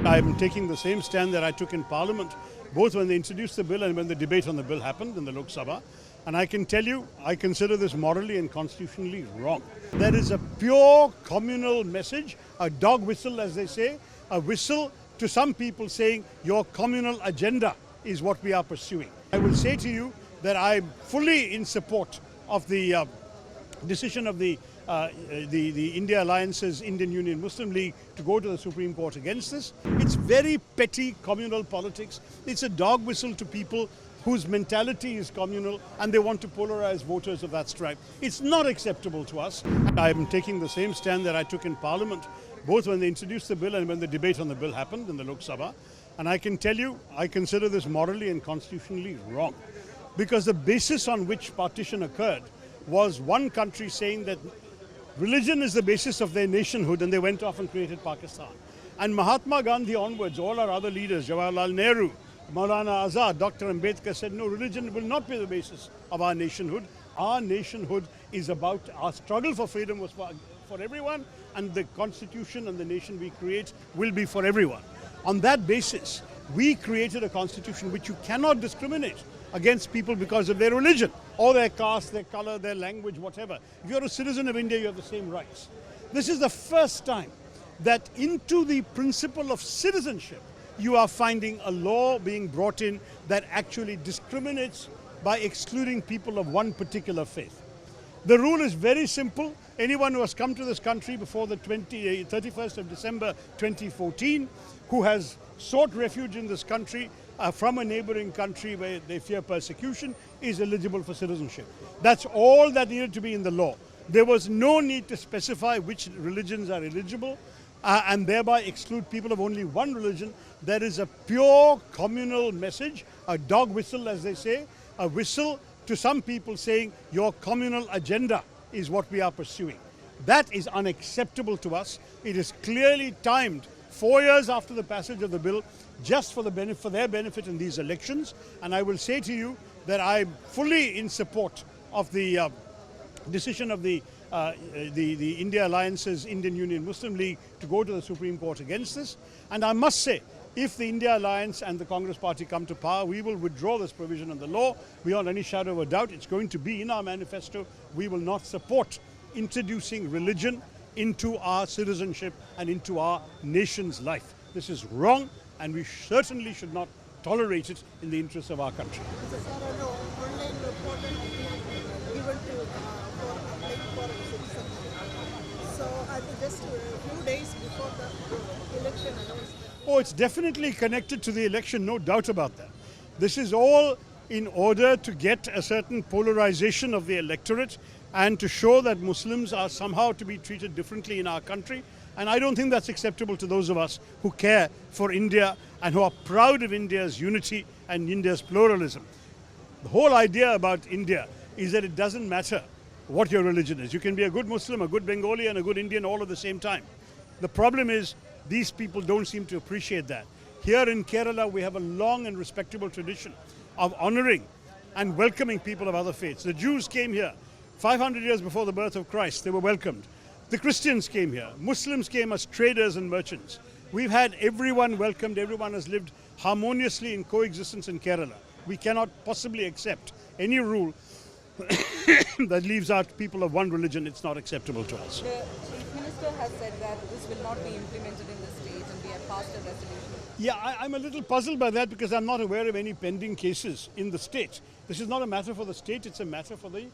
I am taking the same stand that I took in Parliament, both when they introduced the bill and when the debate on the bill happened in the Lok Sabha. And I can tell you, I consider this morally and constitutionally wrong. There is a pure communal message, a dog whistle as they say, a whistle to some people saying your communal agenda is what we are pursuing. I will say to you that I am fully in support of the decision of the India Alliance's Indian Union Muslim League to go to the Supreme Court against this. It's very petty communal politics. It's a dog whistle to people whose mentality is communal and they want to polarize voters of that stripe. It's not acceptable to us. I am taking the same stand that I took in Parliament, both when they introduced the bill and when the debate on the bill happened in the Lok Sabha. And I can tell you, I consider this morally and constitutionally wrong. Because the basis on which partition occurred was one country saying that religion is the basis of their nationhood, and they went off and created Pakistan. And Mahatma Gandhi onwards, all our other leaders, Jawaharlal Nehru, Maulana Azad, Dr. Ambedkar said, no, religion will not be the basis of our nationhood. Our nationhood is about, our struggle for freedom was for everyone, and the constitution and the nation we create will be for everyone. On that basis, we created a constitution which you cannot discriminate against people because of their religion or their caste, their color, their language, whatever. If you're a citizen of India, you have the same rights. This is the first time that into the principle of citizenship, you are finding a law being brought in that actually discriminates by excluding people of one particular faith. The rule is very simple. Anyone who has come to this country before the 31st of December 2014, who has sought refuge in this country from a neighbouring country where they fear persecution, is eligible for citizenship. That's all that needed to be in the law. There was no need to specify which religions are eligible and thereby exclude people of only one religion. There is a pure communal message, a dog whistle as they say, a whistle to some people saying your communal agenda is what we are pursuing. That is unacceptable to us. It is clearly timed 4 years after the passage of the bill, just for their benefit in these elections. And I will say to you that I am fully in support of the decision of the India Alliance's Indian Union Muslim League to go to the Supreme Court against this. And I must say, if the India Alliance and the Congress Party come to power, we will withdraw this provision in the law beyond any shadow of a doubt. It's going to be in our manifesto. We will not support introducing religion into our citizenship and into our nation's life. This is wrong, and we certainly should not tolerate it in the interests of our country. So I think just a few days before the election announcement. Oh, it's definitely connected to the election, no doubt about that. This is all in order to get a certain polarization of the electorate and to show that Muslims are somehow to be treated differently in our country. And I don't think that's acceptable to those of us who care for India and who are proud of India's unity and India's pluralism. The whole idea about India is that it doesn't matter what your religion is. You can be a good Muslim, a good Bengali and a good Indian all at the same time. The problem is these people don't seem to appreciate that. Here in Kerala, we have a long and respectable tradition of honoring and welcoming people of other faiths. The Jews came here 500 years before the birth of Christ. They were welcomed. The Christians came here. Muslims came as traders and merchants. We've had everyone welcomed. Everyone has lived harmoniously in coexistence in Kerala. We cannot possibly accept any rule that leaves out people of one religion. It's not acceptable to us. The Chief Minister has said that this will not be implemented in the state and we have passed a resolution. Yeah, I'm a little puzzled by that because I'm not aware of any pending cases in the state. This is not a matter for the state, it's a matter for the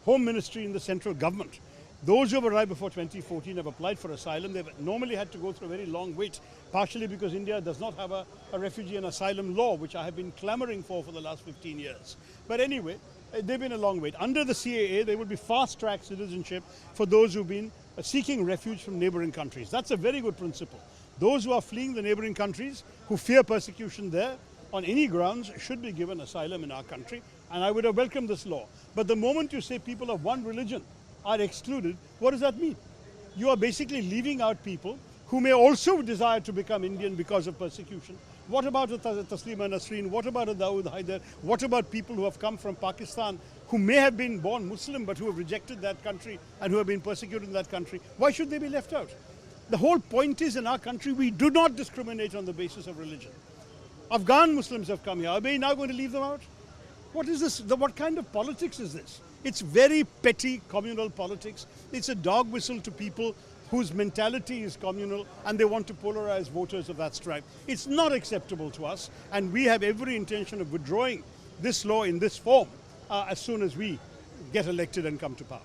Home Ministry in the central government. Those who have arrived before 2014 have applied for asylum. They've normally had to go through a very long wait, partially because India does not have a refugee and asylum law, which I have been clamoring for the last 15 years. But anyway, they've been a long wait. Under the CAA, there will be fast-track citizenship for those who've been seeking refuge from neighbouring countries. That's a very good principle. Those who are fleeing the neighbouring countries, who fear persecution there, on any grounds, should be given asylum in our country. And I would have welcomed this law. But the moment you say people of one religion are excluded, what does that mean? You are basically leaving out people who may also desire to become Indian because of persecution. What about a Taslima Nasreen? What about a Dawood Haider? What about people who have come from Pakistan who may have been born Muslim but who have rejected that country and who have been persecuted in that country? Why should they be left out? The whole point is, in our country, we do not discriminate on the basis of religion. Afghan Muslims have come here. Are we now going to leave them out? What is this? What kind of politics is this? It's very petty communal politics. It's a dog whistle to people whose mentality is communal and they want to polarize voters of that stripe. It's not acceptable to us, and we have every intention of withdrawing this law in this form as soon as we get elected and come to power.